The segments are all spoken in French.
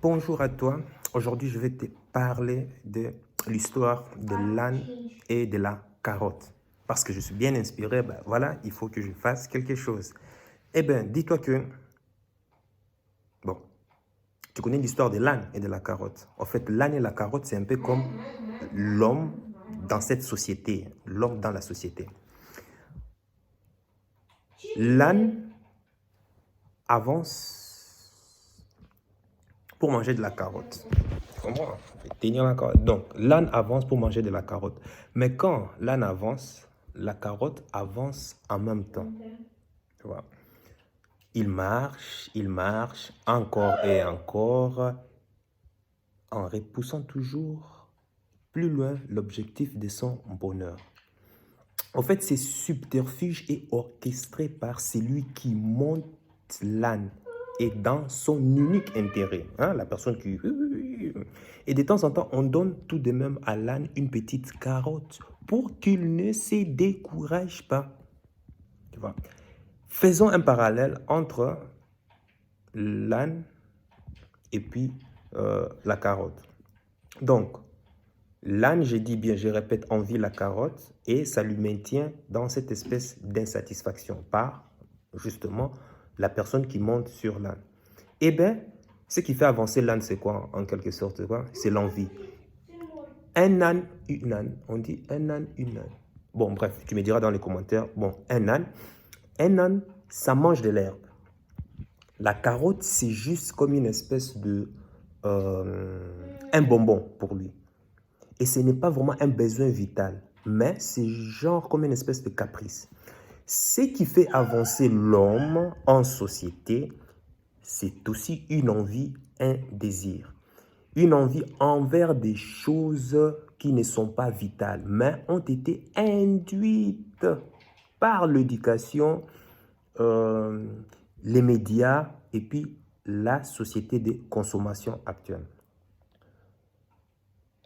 Bonjour à toi. Aujourd'hui, je vais te parler de l'histoire de l'âne et de la carotte. Parce que je suis bien inspiré, ben voilà, il faut que je fasse quelque chose. Eh bien, dis-toi que, bon, tu connais l'histoire de l'âne et de la carotte. En fait, l'âne et la carotte, c'est un peu comme l'homme dans cette société, l'homme dans la société. L'âne avance pour manger de la carotte. Tu comprends? Tenir la carotte. Donc, l'âne avance pour manger de la carotte. Mais quand l'âne avance, la carotte avance en même temps. Tu vois? Il marche encore et encore, en repoussant toujours plus loin l'objectif de son bonheur. En fait, ce subterfuge est orchestré par celui qui monte l'âne et dans son unique intérêt. Hein, la personne qui... Et de temps en temps, on donne tout de même à l'âne une petite carotte pour qu'il ne se décourage pas. Tu vois? Faisons un parallèle entre l'âne et puis la carotte. Donc, l'âne, je dis bien, je répète, envie la carotte et ça lui maintient dans cette espèce d'insatisfaction par, justement, la personne qui monte sur l'âne. Eh bien, ce qui fait avancer l'âne, c'est quoi, en quelque sorte, quoi? C'est l'envie. Un âne, une âne. On dit un âne, une âne. Bon, bref, tu me diras dans les commentaires. Bon, un âne, ça mange de l'herbe. La carotte, c'est juste comme une espèce de... un bonbon pour lui. Et ce n'est pas vraiment un besoin vital, mais c'est genre comme une espèce de caprice. Ce qui fait avancer l'homme en société, c'est aussi une envie, un désir. Une envie envers des choses qui ne sont pas vitales, mais ont été induites par l'éducation, les médias et puis la société de consommation actuelle.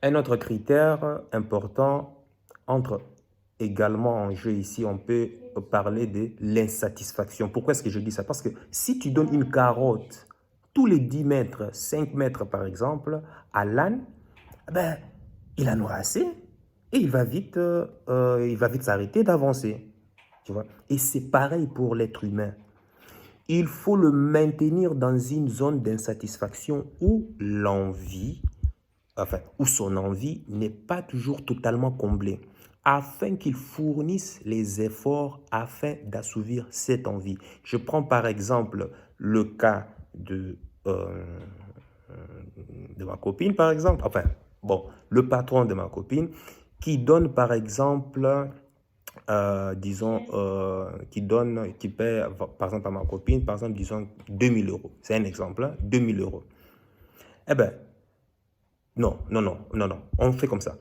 Un autre critère important entre également en jeu ici, on peut parler de l'insatisfaction. Pourquoi est-ce que je dis ça? Parce que si tu donnes une carotte tous les 10 mètres, 5 mètres par exemple, à l'âne, ben, il en aura assez et il va vite s'arrêter d'avancer. Tu vois? Et c'est pareil pour l'être humain. Il faut le maintenir dans une zone d'insatisfaction où l'envie, enfin, où son envie n'est pas toujours totalement comblée, afin qu'il fournisse les efforts afin d'assouvir cette envie. Je prends par exemple le cas de ma copine, par exemple. Enfin, bon, le patron de ma copine qui donne par exemple, disons, qui paie par exemple à ma copine, par exemple, disons 2000 euros. C'est un exemple, hein, 2000 euros. Eh bien, non, non, non, non, non. On fait comme ça.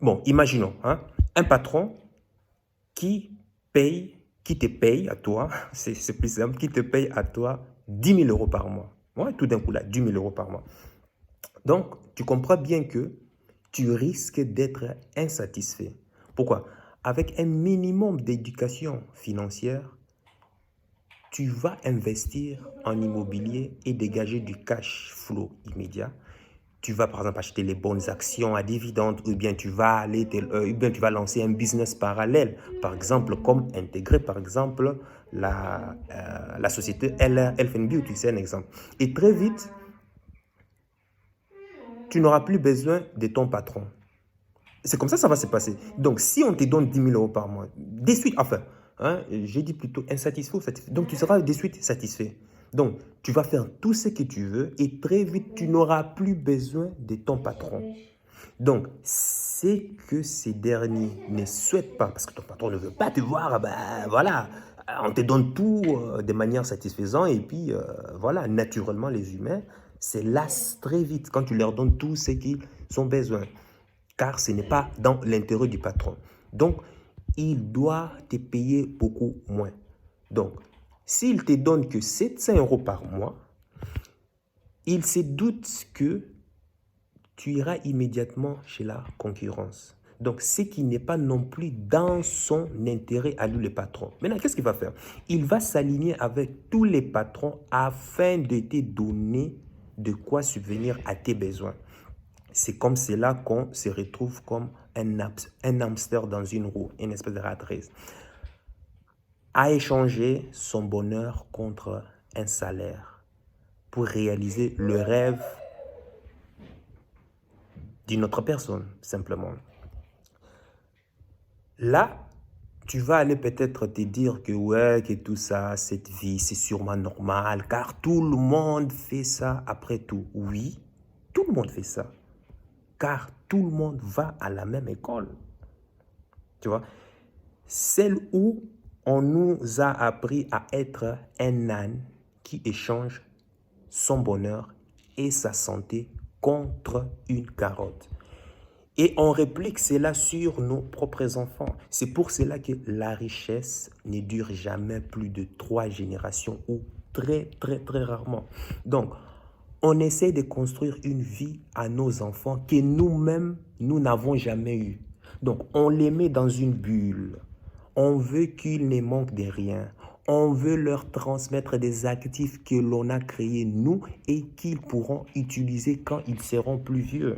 Bon, imaginons, hein, un patron qui qui te paye à toi, c'est plus simple, qui te paye à toi 10 000 euros par mois. Ouais, tout d'un coup, là, 10 000 euros par mois. Donc, tu comprends bien que tu risques d'être insatisfait. Pourquoi? Avec un minimum d'éducation financière, tu vas investir en immobilier et dégager du cash flow immédiat. Tu vas par exemple acheter les bonnes actions à dividendes ou bien tu vas lancer un business parallèle, par exemple comme intégrer par exemple la société Health Beauty, c'est un exemple. Et très vite, tu n'auras plus besoin de ton patron. C'est comme ça va se passer. Donc, si on te donne 10 000 euros par mois, de suite, enfin, hein, j'ai dit plutôt insatisfait ou satisfait. Donc, tu seras de suite satisfait. Donc, tu vas faire tout ce que tu veux et très vite, tu n'auras plus besoin de ton patron. Donc, c'est que ces derniers ne souhaitent pas, parce que ton patron ne veut pas te voir, ben voilà, on te donne tout de manière satisfaisante et puis voilà, naturellement, les humains se lassent très vite quand tu leur donnes tout ce qu'ils ont besoin car ce n'est pas dans l'intérêt du patron. Donc, il doit te payer beaucoup moins. Donc, s'il te donne que 700 euros par mois, il se doute que tu iras immédiatement chez la concurrence. Donc, ce qui n'est pas non plus dans son intérêt à lui, le patron. Maintenant, qu'est-ce qu'il va faire? Il va s'aligner avec tous les patrons afin de te donner de quoi subvenir à tes besoins. C'est comme cela qu'on se retrouve comme un hamster dans une roue, une espèce de rat race, à échanger son bonheur contre un salaire pour réaliser le rêve d'une autre personne, simplement. Là, tu vas aller peut-être te dire que ouais, que tout ça, cette vie, c'est sûrement normal, car tout le monde fait ça après tout. Oui, tout le monde fait ça, car tout le monde va à la même école. Tu vois, celle où on nous a appris à être un âne qui échange son bonheur et sa santé contre une carotte. Et on réplique cela sur nos propres enfants. C'est pour cela que la richesse ne dure jamais plus de 3 générations ou très rarement. Donc, on essaie de construire une vie à nos enfants que nous-mêmes, nous n'avons jamais eue. Donc, on les met dans une bulle. On veut qu'ils ne manquent de rien. On veut leur transmettre des actifs que l'on a créés nous et qu'ils pourront utiliser quand ils seront plus vieux.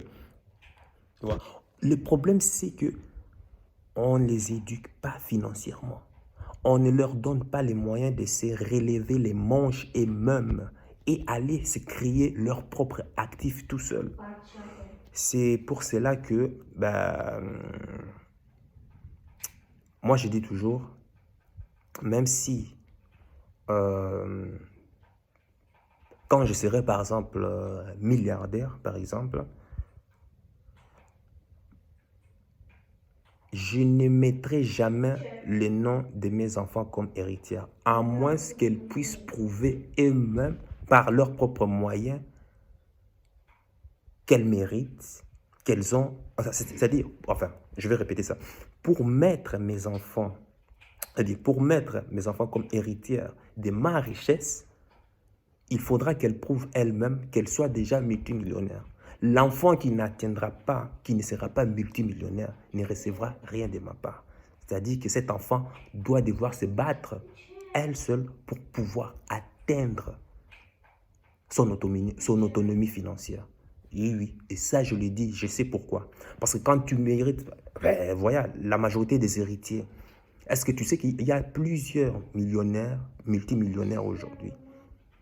Tu vois? Le problème, c'est que on ne les éduque pas financièrement. On ne leur donne pas les moyens de se relever les manches et même et aller se créer leur propre actif tout seul. C'est pour cela que moi je dis toujours, même si quand je serai par exemple milliardaire, par exemple, je ne mettrai jamais le nom de mes enfants comme héritières, à moins qu'elles puissent prouver eux-mêmes, par leurs propres moyens, qu'elles méritent, qu'elles ont... C'est-à-dire, enfin, je vais répéter ça. Pour mettre mes enfants, c'est-à-dire pour mettre mes enfants comme héritières de ma richesse, il faudra qu'elles prouvent elles-mêmes qu'elles soient déjà multimillionnaires. L'enfant qui n'atteindra pas, qui ne sera pas multimillionnaire, ne recevra rien de ma part. C'est-à-dire que cet enfant doit devoir se battre elle seule pour pouvoir atteindre son autonomie financière. Oui, et ça je le dis, je sais pourquoi. Parce que quand tu mérites, voilà, la majorité des héritiers, est-ce que tu sais qu'il y a plusieurs millionnaires, multimillionnaires aujourd'hui,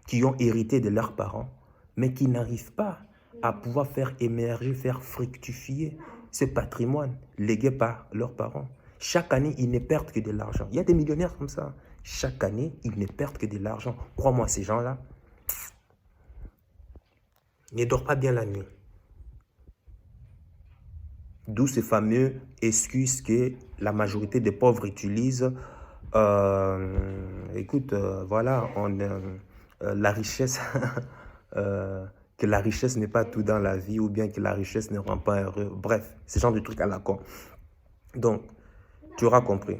qui ont hérité de leurs parents, mais qui n'arrivent pas à pouvoir faire émerger, faire fructifier ce patrimoine légué par leurs parents. Chaque année, ils ne perdent que de l'argent. Il y a des millionnaires comme ça. Chaque année, ils ne perdent que de l'argent. Crois-moi, ces gens-là ne dorment pas bien la nuit. D'où ces fameux excuses que la majorité des pauvres utilisent. Écoute, voilà, la richesse... que la richesse n'est pas tout dans la vie ou bien que la richesse ne rend pas heureux. Bref, ce genre de trucs à la con. Donc, tu auras compris.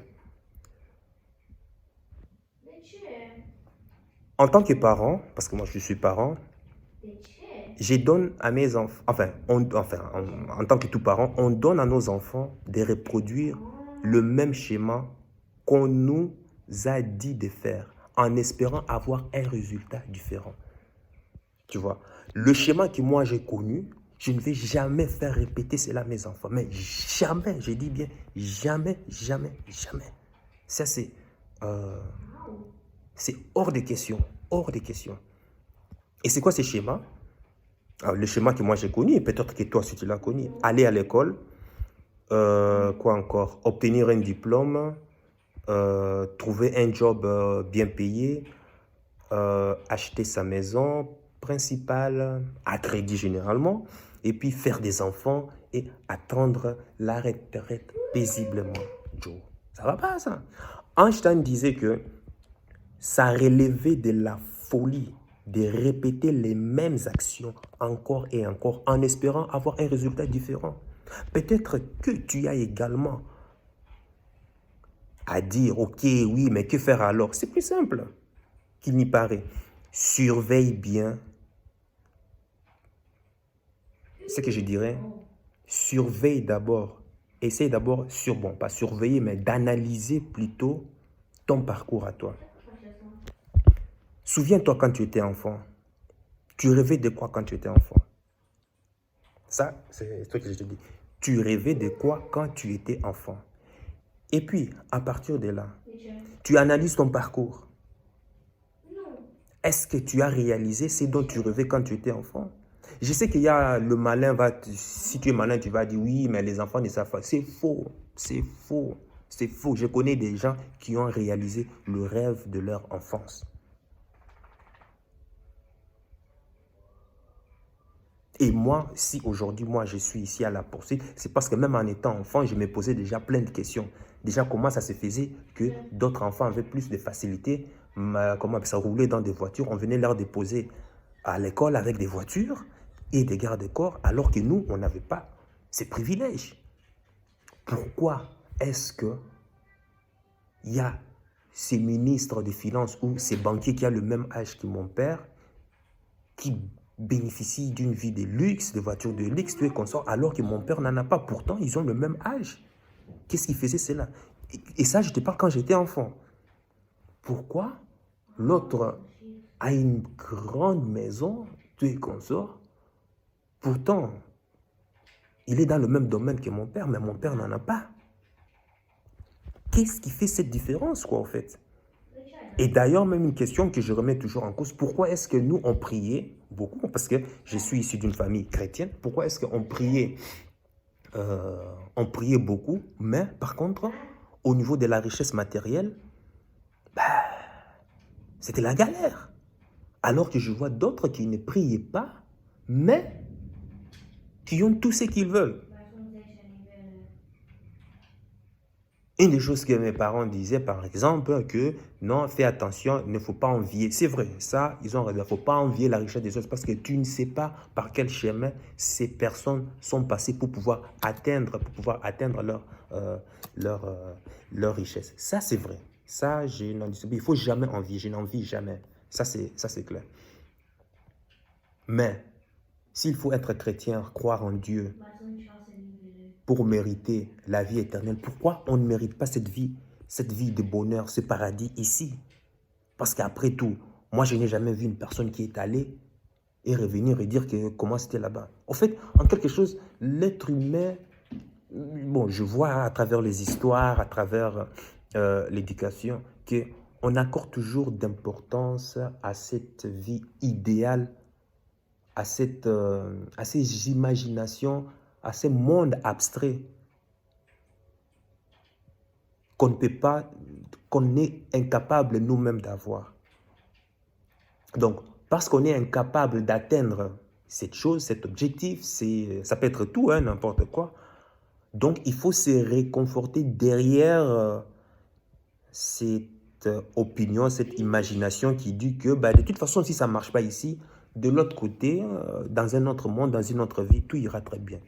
En tant que parent, parce que moi je suis parent, je donne à mes enfants, en tant que tout parent, on donne à nos enfants de reproduire le même schéma qu'on nous a dit de faire, en espérant avoir un résultat différent. Tu vois, le schéma que moi j'ai connu, je ne vais jamais faire répéter cela à mes enfants. Mais jamais, je dis bien jamais. Ça, c'est hors de question. Hors de question. Et c'est quoi ce schéma? Alors, le schéma que moi j'ai connu, et peut-être que toi aussi tu l'as connu. Aller à l'école, quoi encore? Obtenir un diplôme, trouver un job bien payé, acheter sa maison principale à crédit généralement, et puis faire des enfants et attendre la retraite paisiblement. Joe, ça va pas ça. Einstein disait que ça relevait de la folie de répéter les mêmes actions encore et encore en espérant avoir un résultat différent. Peut-être que tu as également à dire, ok, oui, mais que faire alors? C'est plus simple qu'il n'y paraît. Surveille bien ce que je dirais. Surveille d'abord. Essaye d'abord, pas surveiller, mais d'analyser plutôt ton parcours à toi. Souviens-toi quand tu étais enfant. Tu rêvais de quoi quand tu étais enfant? Ça, c'est ce que je te dis. Tu rêvais de quoi quand tu étais enfant? Et puis, à partir de là, tu analyses ton parcours. Est-ce que tu as réalisé ce dont tu rêvais quand tu étais enfant? Je sais qu'il y a le malin, si tu es malin, tu vas dire oui, mais les enfants ne savent pas. C'est faux, c'est faux, c'est faux. Je connais des gens qui ont réalisé le rêve de leur enfance. Et moi, si aujourd'hui, moi, je suis ici à la poursuite, c'est parce que même en étant enfant, je me posais déjà plein de questions. Déjà, comment ça se faisait que d'autres enfants avaient plus de facilité, comment ça roulait dans des voitures, on venait leur déposer à l'école avec des voitures et des gardes-corps, alors que nous, on n'avait pas ces privilèges. Pourquoi est-ce que il y a ces ministres des Finances ou ces banquiers qui ont le même âge que mon père, qui bénéficient d'une vie de luxe, de voitures de luxe, tout et consort, alors que mon père n'en a pas. Pourtant, ils ont le même âge. Qu'est-ce qui faisait cela? Et ça, je te parle quand j'étais enfant. Pourquoi l'autre a une grande maison, tout et consort? Pourtant, il est dans le même domaine que mon père, mais mon père n'en a pas. Qu'est-ce qui fait cette différence, quoi, en fait? Et d'ailleurs, même une question que je remets toujours en cause, pourquoi est-ce que nous, on priait beaucoup? Parce que je suis issu d'une famille chrétienne. Pourquoi est-ce qu'on priait, beaucoup, mais par contre, au niveau de la richesse matérielle, c'était la galère. Alors que je vois d'autres qui ne priaient pas, mais qui ont tout ce qu'ils veulent. Une des choses que mes parents disaient, par exemple, que non, fais attention, il ne faut pas envier. C'est vrai, ça, ils ont raison. Il ne faut pas envier la richesse des autres parce que tu ne sais pas par quel chemin ces personnes sont passées pour pouvoir atteindre leur richesse. Ça, c'est vrai. Ça, il ne faut jamais envier. Je n'envie jamais. Ça, c'est clair. Mais s'il faut être chrétien, croire en Dieu, pour mériter la vie éternelle, pourquoi on ne mérite pas cette vie de bonheur, ce paradis ici? Parce qu'après tout, moi, je n'ai jamais vu une personne qui est allée et revenir et dire que comment c'était là-bas. En fait, en quelque chose, l'être humain, bon, je vois à travers les histoires, à travers l'éducation, qu'on accorde toujours d'importance à cette vie idéale, à ces imaginations, à ces mondes abstraits qu'on ne peut pas, qu'on est incapable nous-mêmes d'avoir. Donc, parce qu'on est incapable d'atteindre cette chose, cet objectif, ça peut être tout, hein, n'importe quoi. Donc, il faut se réconforter derrière cette opinion, cette imagination qui dit que de toute façon, si ça ne marche pas ici, de l'autre côté, dans un autre monde, dans une autre vie, tout ira très bien.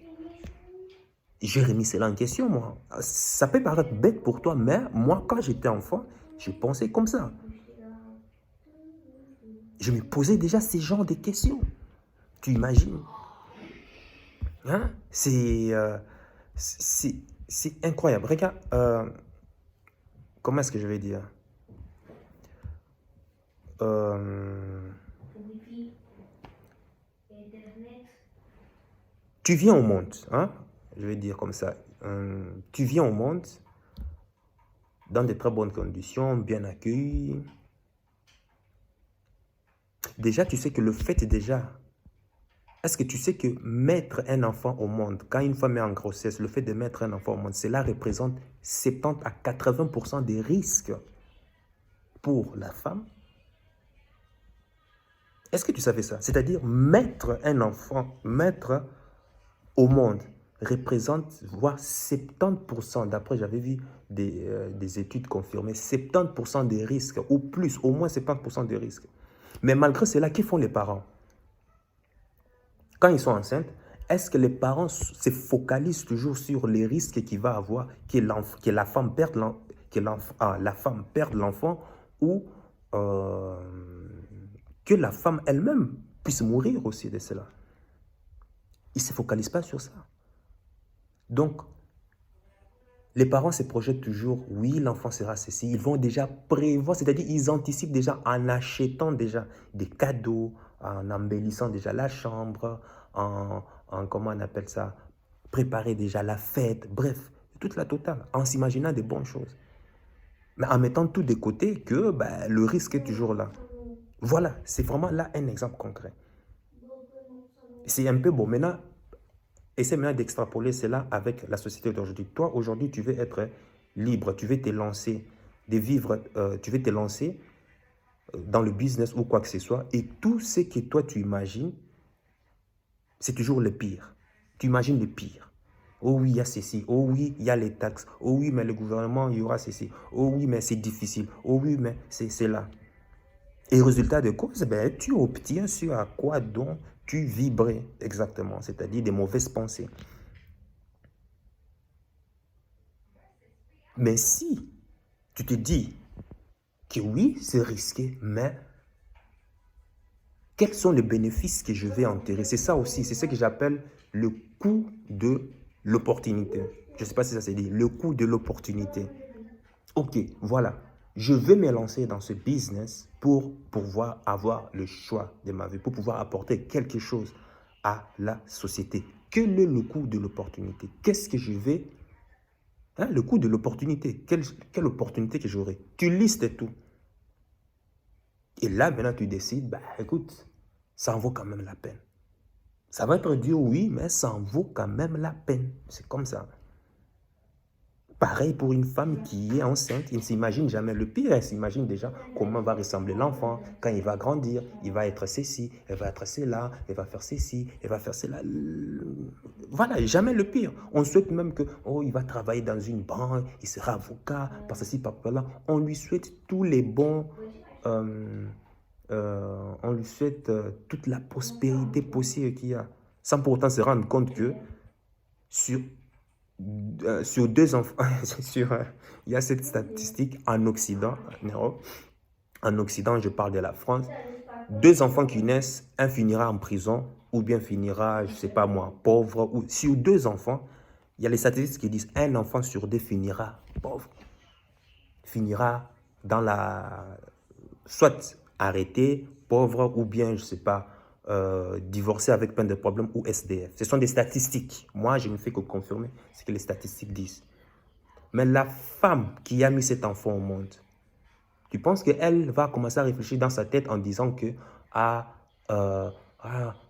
J'ai remis cela en question, moi. Ça peut paraître bête pour toi, mais moi, quand j'étais enfant, je pensais comme ça. Je me posais déjà ce genre de questions. Tu imagines? Hein? C'est incroyable. Regarde, comment est-ce que je vais dire? Tu viens au monde, hein? Je vais dire comme ça. Tu viens au monde dans de très bonnes conditions, bien accueilli. Déjà, tu sais que le fait déjà... Est-ce que tu sais que mettre un enfant au monde, quand une femme est en grossesse, le fait de mettre un enfant au monde, cela représente 70 à 80% des risques pour la femme? Est-ce que tu savais ça? C'est-à-dire mettre un enfant, mettre au monde, représente, voire 70%, d'après j'avais vu des études confirmées, 70% des risques, ou plus, au moins 70% des risques. Mais malgré cela, que font les parents? Quand ils sont enceintes, est-ce que les parents se focalisent toujours sur les risques qu'il va avoir, que la femme perde l'enfant ou que la femme elle-même puisse mourir aussi de cela? Ils ne se focalisent pas sur ça. Donc, les parents se projettent toujours, oui, l'enfant sera ceci. Ils vont déjà prévoir, c'est-à-dire ils anticipent déjà en achetant déjà des cadeaux, en embellissant déjà la chambre, comment on appelle ça, préparer déjà la fête, bref, toute la totale, en s'imaginant des bonnes choses. Mais en mettant tout de côté que le risque est toujours là. Voilà, c'est vraiment là un exemple concret. C'est un peu beau. Maintenant, essaie maintenant d'extrapoler cela avec la société d'aujourd'hui. Toi, aujourd'hui, tu veux être libre, tu veux te lancer, tu veux te lancer dans le business ou quoi que ce soit, et tout ce que toi tu imagines, c'est toujours le pire. Tu imagines le pire. Oh oui, il y a ceci. Oh oui, il y a les taxes. Oh oui, mais le gouvernement, il y aura ceci. Oh oui, mais c'est difficile. Oh oui, mais c'est là. Et résultat de cause, tu obtiens ce à quoi dont tu vibrais exactement, c'est-à-dire des mauvaises pensées. Mais si tu te dis que oui, c'est risqué, mais quels sont les bénéfices que je vais en tirer? C'est ça aussi, c'est ce que j'appelle le coût de l'opportunité. Je ne sais pas si ça se dit, le coût de l'opportunité. Ok, voilà. Je vais me lancer dans ce business pour pouvoir avoir le choix de ma vie, pour pouvoir apporter quelque chose à la société. Quel est le coût de l'opportunité? Qu'est-ce que je vais... le coût de l'opportunité. Quelle opportunité que j'aurai? Tu listes tout. Et là, maintenant, tu décides, écoute, ça en vaut quand même la peine. Ça va être dur, oui, mais ça en vaut quand même la peine. C'est comme ça. Pareil pour une femme qui est enceinte, il ne s'imagine jamais le pire, elle s'imagine déjà comment va ressembler l'enfant, quand il va grandir, il va être ceci, elle va être cela, elle va faire ceci, elle va faire cela. Voilà, jamais le pire. On souhaite même que, oh, il va travailler dans une banque, il sera avocat, par ceci, par là. On lui souhaite tous les bons, on lui souhaite toute la prospérité possible qu'il y a, sans pour autant se rendre compte que sur deux enfants, il y a cette statistique en Occident, en Occident, je parle de la France, 2 enfants qui naissent, un finira en prison ou bien finira, je ne sais pas moi, pauvre. Ou sur 2 enfants, il y a les statistiques qui disent un enfant sur 2 finira pauvre, finira dans la... soit arrêté, pauvre ou bien, je ne sais pas, divorcé avec plein de problèmes ou SDF. Ce sont des statistiques. Moi, je ne fais que confirmer ce que les statistiques disent. Mais la femme qui a mis cet enfant au monde, tu penses qu'elle va commencer à réfléchir dans sa tête en disant que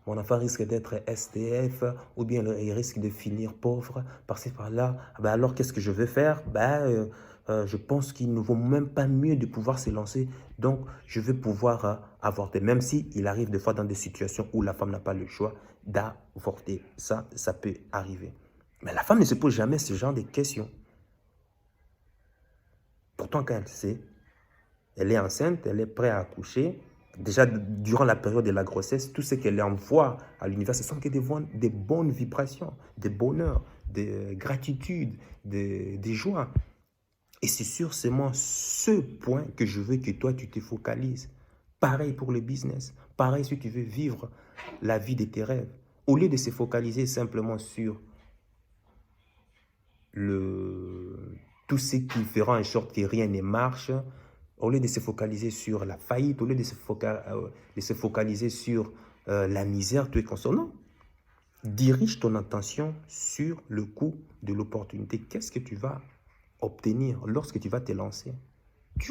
mon enfant risque d'être SDF ou bien il risque de finir pauvre, par-ci par-là. Alors, qu'est-ce que je vais faire? Je pense qu'il ne vaut même pas mieux de pouvoir se lancer. Donc, je vais pouvoir avorter. Même s'il arrive des fois dans des situations où la femme n'a pas le choix d'avorter. Ça peut arriver. Mais la femme ne se pose jamais ce genre de questions. Pourtant, quand elle sait, elle est enceinte, elle est prête à accoucher. Déjà, durant la période de la grossesse, tout ce qu'elle envoie à l'univers, ce sont que des bonnes vibrations, des bonheurs, de gratitude, des joies. Et c'est sur seulement ce point que je veux que toi, tu te focalises. Pareil pour le business. Pareil si tu veux vivre la vie de tes rêves. Au lieu de se focaliser simplement sur tout ce qui fera en sorte que rien ne marche, au lieu de se focaliser sur la faillite, au lieu de se focaliser sur la misère, tout est constant. Non. Dirige ton attention sur le coût de l'opportunité. Qu'est-ce que tu vas obtenir lorsque tu vas te lancer?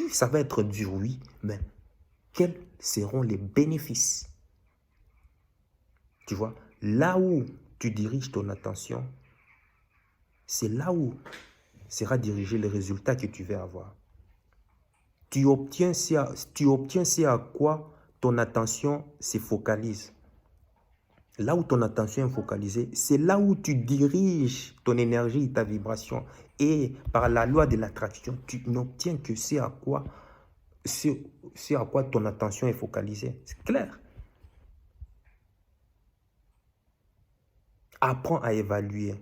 Ça va être dur, oui, mais quels seront les bénéfices? Tu vois, là où tu diriges ton attention, c'est là où sera dirigé le résultat que tu vas avoir. Tu obtiens ce à quoi ton attention se focalise. Là où ton attention est focalisée, c'est là où tu diriges ton énergie, ta vibration. Et par la loi de l'attraction, tu n'obtiens que ce à quoi ton attention est focalisée. C'est clair. Apprends à évaluer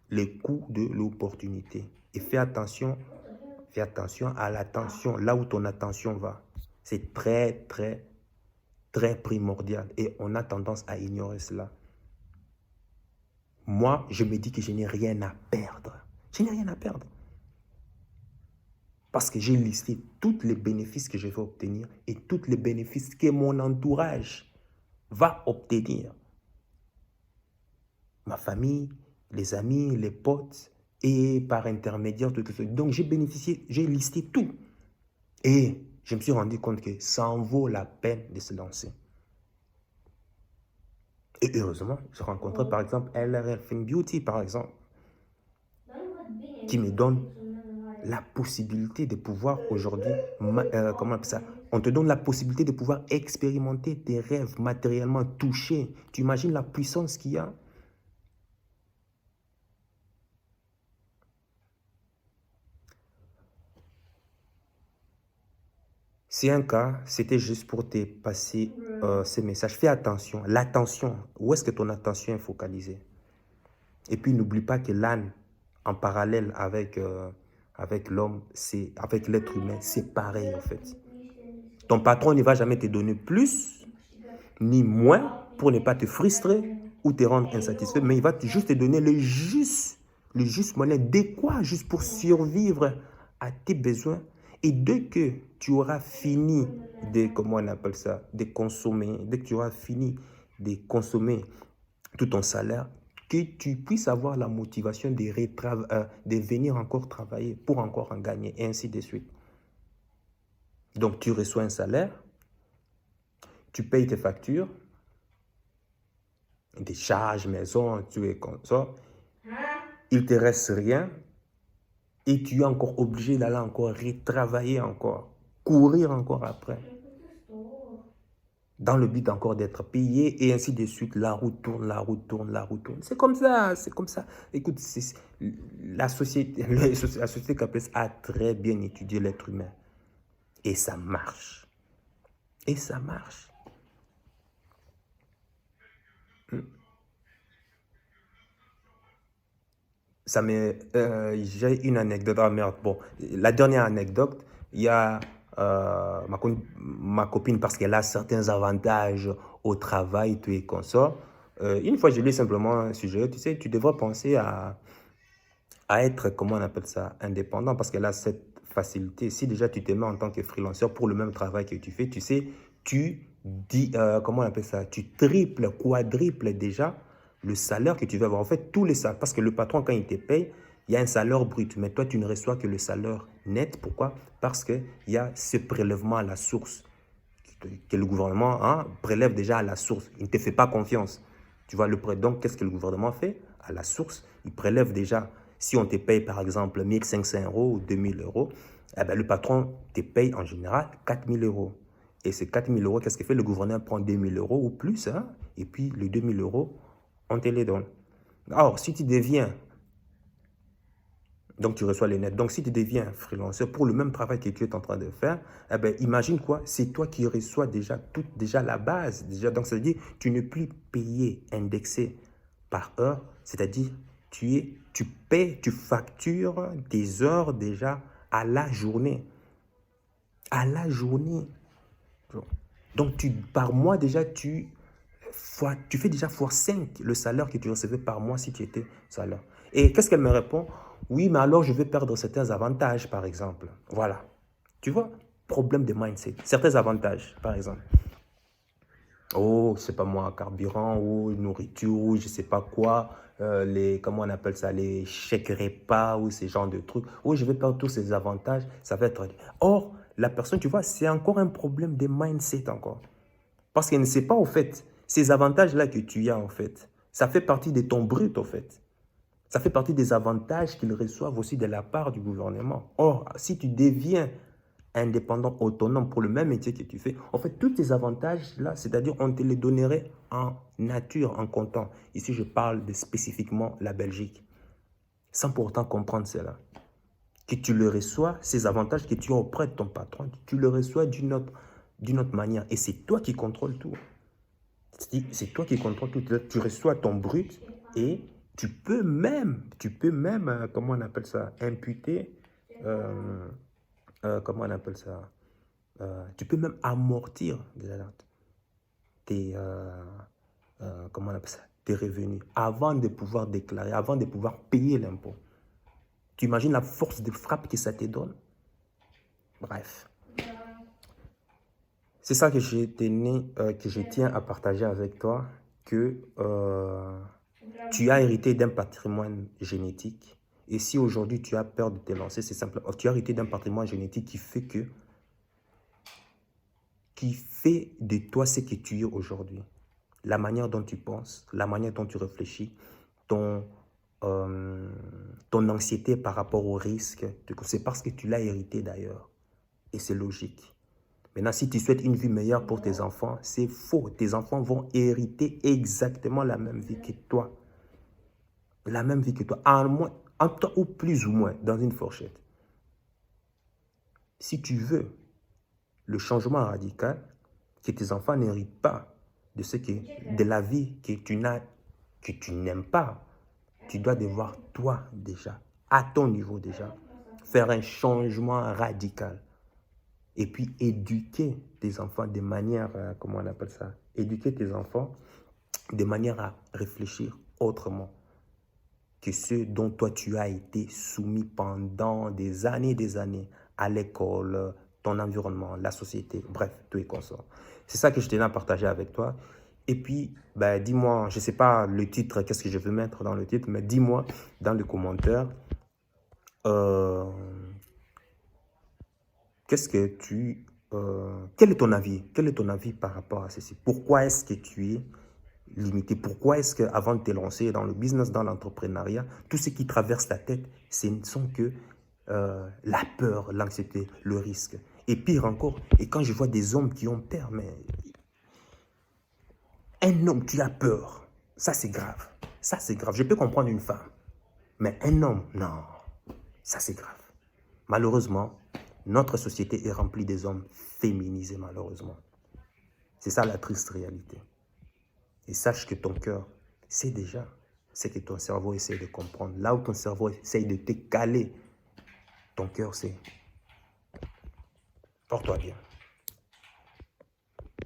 les coûts de l'opportunité. Et fais attention à l'attention, là où ton attention va. C'est très, très, très primordial. Et on a tendance à ignorer cela. Moi, je me dis que je n'ai rien à perdre. Je n'ai rien à perdre. Parce que j'ai listé tous les bénéfices que je vais obtenir et tous les bénéfices que mon entourage va obtenir. Ma famille, les amis, les potes, et par intermédiaire de tout ça. Donc, j'ai bénéficié, j'ai listé tout. Et je me suis rendu compte que ça en vaut la peine de se lancer. Et heureusement, j'ai rencontré par exemple LRL Fin Beauty, par exemple, qui me donne la possibilité de pouvoir aujourd'hui, comment on appelle ça? On te donne la possibilité de pouvoir expérimenter tes rêves matériellement, toucher. Tu imagines la puissance qu'il y a? C'est un cas, c'était juste pour te passer ces messages. Fais attention, l'attention, où est-ce que ton attention est focalisée? Et puis n'oublie pas que l'âne, en parallèle avec l'homme, avec l'être humain, c'est pareil en fait. Ton patron ne va jamais te donner plus ni moins pour ne pas te frustrer ou te rendre insatisfait, mais il va juste te donner le juste moyen adéquat juste pour survivre à tes besoins. Et dès que tu auras fini de, comment on appelle ça, de consommer, dès que tu auras fini de consommer tout ton salaire, que tu puisses avoir la motivation de venir encore travailler pour encore en gagner, et ainsi de suite. Donc, tu reçois un salaire, tu payes tes factures, des charges, maison, tu es comme ça. Il ne te reste rien et tu es encore obligé d'aller encore retravailler encore, courir encore après, dans le but encore d'être payé et ainsi de suite. La route tourne, la route tourne, la route tourne. C'est comme ça, c'est comme ça. Écoute, la société capitaliste a très bien étudié l'être humain et ça marche. Et ça marche. J'ai une anecdote. Ah merde, bon, la dernière anecdote, il y a ma copine, parce qu'elle a certains avantages au travail, tout et consort. Une fois, je lui ai simplement un sujet, tu sais, tu devrais penser à être, comment on appelle ça, indépendant, parce qu'elle a cette facilité. Si déjà tu te mets en tant que freelanceur pour le même travail que tu fais, tu sais, comment on appelle ça, tu triples, quadruples déjà le salaire que tu vas avoir. En fait, tous les salaires, parce que le patron, quand il te paye, il y a un salaire brut, mais toi, tu ne reçois que le salaire net. Pourquoi? Parce qu'il y a ce prélèvement à la source que le gouvernement prélève déjà à la source. Il ne te fait pas confiance. Tu vois, donc, qu'est-ce que le gouvernement fait? À la source, il prélève déjà. Si on te paye, par exemple, 1 500 euros ou 2 000 euros, eh ben, le patron te paye en général 4 000 euros. Et ces 4 000 euros, qu'est-ce qu'il fait? Le gouvernement prend 2 000 euros ou plus, et puis les 2 000 euros, on te les donne. Or, si tu deviens, donc tu reçois les nets, donc si tu deviens freelanceur pour le même travail que tu es en train de faire, eh ben, imagine quoi, c'est toi qui reçois déjà la base. Déjà, donc ça veut dire que tu n'es plus payé, indexé par heure, c'est-à-dire tu paies, tu factures tes heures déjà à la journée. À la journée. Donc, par mois, déjà, tu fais déjà x5 le salaire que tu recevais par mois si tu étais salaire. Et qu'est-ce qu'elle me répond? Oui, mais alors je vais perdre certains avantages, par exemple. Voilà. Tu vois, problème de mindset. Certains avantages, par exemple. Oh, je sais pas moi, carburant, ou nourriture, ou je sais pas quoi, comment on appelle ça, les chèques repas, ou ces genres de trucs. Oui, je vais perdre tous ces avantages, ça va être... Or, la personne, tu vois, c'est encore un problème de mindset encore. Parce qu'elle ne sait pas, au fait, ces avantages-là que tu as, en fait, ça fait partie de ton brut, en fait. Ça fait partie des avantages qu'ils reçoivent aussi de la part du gouvernement. Or, si tu deviens indépendant, autonome pour le même métier que tu fais, en fait, tous ces avantages-là, c'est-à-dire on te les donnerait en nature, en comptant. Ici, je parle de spécifiquement la Belgique, sans pourtant comprendre cela. Que tu le reçois, ces avantages que tu as auprès de ton patron, tu le reçois d'une autre manière. Et c'est toi qui contrôles tout. C'est toi qui contrôles tout. Tu reçois ton brut et tu peux même, comment on appelle ça, imputer, comment on appelle ça, tu peux même amortir tes, comment on appelle ça, tes revenus avant de pouvoir déclarer, avant de pouvoir payer l'impôt. Tu imagines la force de frappe que ça te donne? Bref. C'est ça que que je tiens à partager avec toi, que tu as hérité d'un patrimoine génétique. Et si aujourd'hui tu as peur de te lancer, c'est simple. Tu as hérité d'un patrimoine génétique qui fait de toi ce que tu es aujourd'hui. La manière dont tu penses, la manière dont tu réfléchis, ton, ton anxiété par rapport au risque, c'est parce que tu l'as hérité d'ailleurs. Et c'est logique. Maintenant, si tu souhaites une vie meilleure pour tes enfants, c'est faux. Tes enfants vont hériter exactement la même vie que toi. La même vie que toi. En toi ou plus ou moins, dans une fourchette. Si tu veux le changement radical, que tes enfants n'héritent pas de la vie que tu n'aimes pas, tu dois devoir, toi déjà, à ton niveau déjà, faire un changement radical. Et puis éduquer tes enfants de manière, comment on appelle ça? Éduquer tes enfants de manière à réfléchir autrement que ce dont toi tu as été soumis pendant des années à l'école, ton environnement, la société, bref, tout est consort. C'est ça que je tenais à partager avec toi. Et puis, ben, dis-moi, je ne sais pas le titre, qu'est-ce que je veux mettre dans le titre, mais dis-moi dans les commentaires, euh, quel est ton avis? Quel est ton avis par rapport à ceci? Pourquoi est-ce que tu es limité? Pourquoi est-ce qu'avant de te lancer dans le business, dans l'entrepreneuriat, tout ce qui traverse ta tête, ce ne sont que la peur, l'anxiété, le risque. Et pire encore, et quand je vois des hommes qui ont peur, mais un homme qui a peur, ça c'est grave. Ça c'est grave. Je peux comprendre une femme, mais un homme, non, ça c'est grave. Malheureusement, notre société est remplie des hommes féminisés, malheureusement. C'est ça la triste réalité. Et sache que ton cœur sait déjà ce que ton cerveau essaie de comprendre. Là où ton cerveau essaie de te caler, ton cœur sait. Porte-toi bien.